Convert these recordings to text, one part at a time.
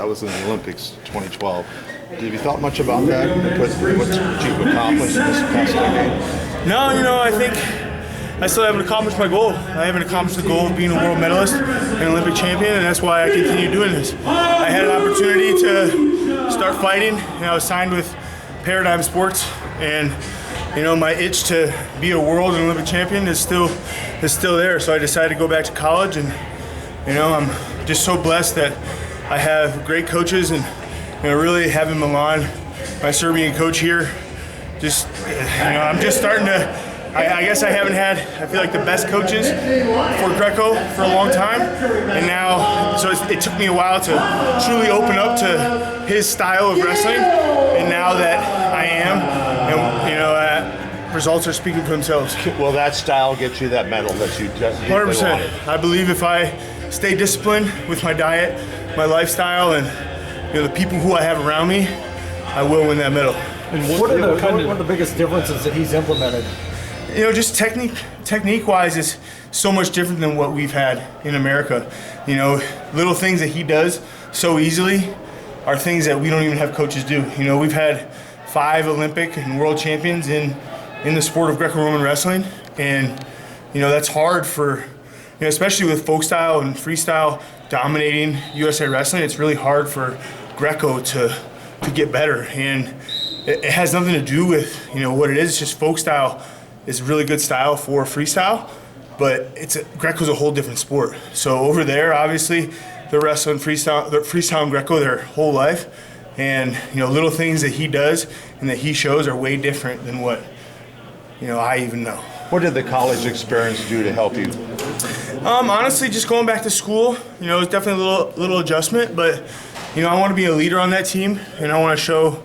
That was in the Olympics 2012. Have you thought much about that? What you've accomplished in this past decade? No, I think I still haven't accomplished my goal. I haven't accomplished the goal of being a world medalist and an Olympic champion, and that's why I continue doing this. I had an opportunity to start fighting, and I was signed with Paradigm Sports, and my itch to be a world and Olympic champion is still there. So I decided to go back to college, and I'm just so blessed that I have great coaches, and really having Milan, my Serbian coach here, I'm just starting to. I guess I haven't had, I feel like, the best coaches for Greco for a long time, and now, so it took me a while to truly open up to his style of wrestling, and now that I am, results are speaking for themselves. Well, that style gets you that medal that you just 100%. I believe if I stay disciplined with my diet, my lifestyle, and the people who I have around me, I will win that medal. And what are the biggest differences that he's implemented? Just technique-wise is so much different than what we've had in America. Little things that he does so easily are things that we don't even have coaches do. We've had 5 Olympic and world champions in the sport of Greco-Roman wrestling, and that's hard for, especially with folk style and freestyle dominating USA wrestling. It's really hard for Greco to get better, and it has nothing to do with what it is. It's just folk style is a really good style for freestyle, but Greco's a whole different sport. So over there, obviously, they're wrestling freestyle and Greco their whole life, and little things that he does and that he shows are way different than what I even know. What did the college experience do to help you? Honestly, just going back to school, it was definitely a little adjustment, but I want to be a leader on that team, and I want to show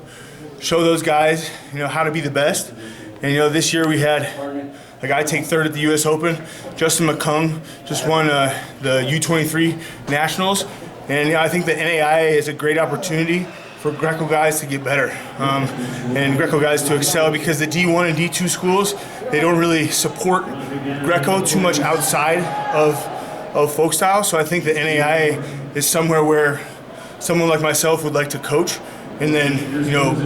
those guys how to be the best. And this year we had a guy take third at the U.S. Open. Justin McCung just won the U23 Nationals, and I think the NAIA is a great opportunity for Greco guys to get better and Greco guys to excel, because the D1 and D2 schools, they don't really support Greco too much outside of folk style. So I think the NAIA is somewhere where someone like myself would like to coach and then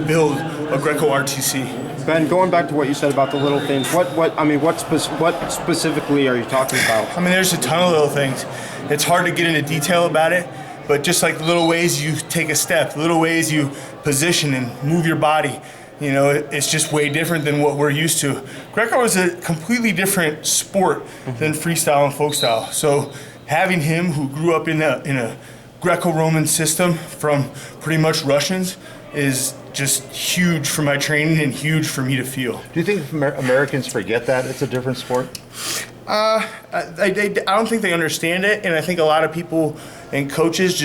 build a Greco RTC. Ben, going back to what you said about the little things, what specifically are you talking about? There's a ton of little things. It's hard to get into detail about it, but just like the little ways you take a step, the little ways you position and move your body, it's just way different than what we're used to. Greco is a completely different sport than freestyle and folk style. So having him, who grew up in a Greco-Roman system from pretty much Russians, is just huge for my training and huge for me to feel. Do you think Americans forget that it's a different sport? I don't think they understand it, and I think a lot of people and coaches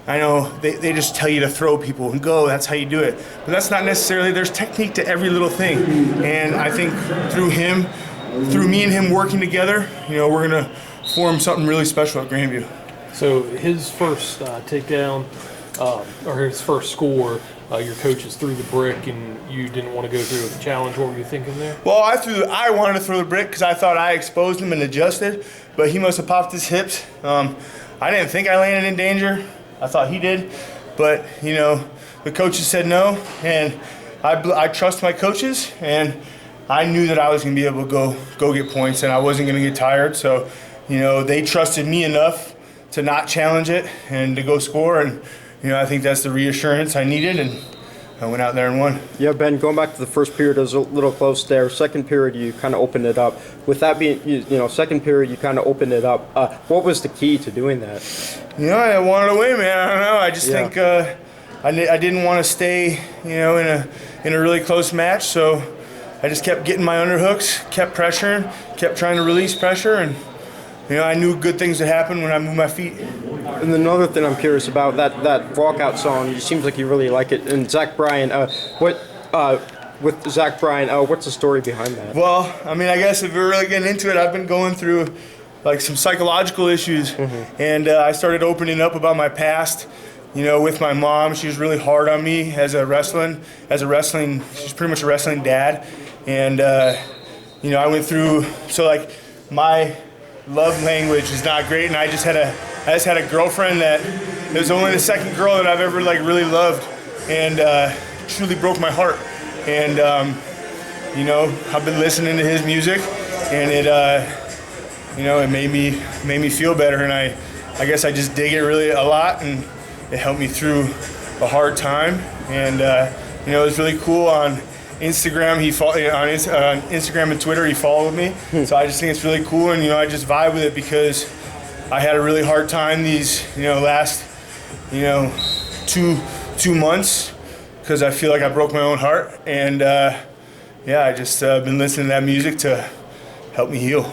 they just tell you to throw people and go, that's how you do it. But that's not necessarily, there's technique to every little thing. And I think through me and him working together, we're going to form something really special at Grandview. So his first takedown, or his first score, your coaches threw the brick and you didn't want to go through with the challenge. What were you thinking there? Well, I wanted to throw the brick because I thought I exposed him and adjusted, but he must have popped his hips. I didn't think I landed in danger. I thought he did, but the coaches said no, and I trust my coaches, and I knew that I was going to be able to go get points, and I wasn't going to get tired. So they trusted me enough to not challenge it and to go score, and I think that's the reassurance I needed, and I went out there and won. Yeah, Ben, going back to the first period, I was a little close there. Second period, you kind of opened it up. With that being, second period, you kind of opened it up. What was the key to doing that? I wanted to win, man. I don't know. I just think I didn't want to stay, in a really close match. So I just kept getting my underhooks, kept pressuring, kept trying to release pressure, and I knew good things would happen when I moved my feet. And another thing I'm curious about, that walkout song, it seems like you really like it. And Zach Bryan, with Zach Bryan, what's the story behind that? Well, I guess if we're really getting into it, I've been going through some psychological issues, and I started opening up about my past. With my mom, she was really hard on me as a wrestling. She's pretty much a wrestling dad, and I went through. So my love language is not great, and I just had a girlfriend that it was only the second girl that I've ever like really loved, and truly broke my heart. And you know, I've been listening to his music, and it you know, it made me feel better, and I guess I just dig it really a lot, and it helped me through a hard time. And you know, it was really cool on Instagram. On Instagram and Twitter, he followed me. So I just think it's really cool, and you know, I just vibe with it because I had a really hard time these, you know, last, you know, two months, because I feel like I broke my own heart. And yeah, I just been listening to that music to help me heal.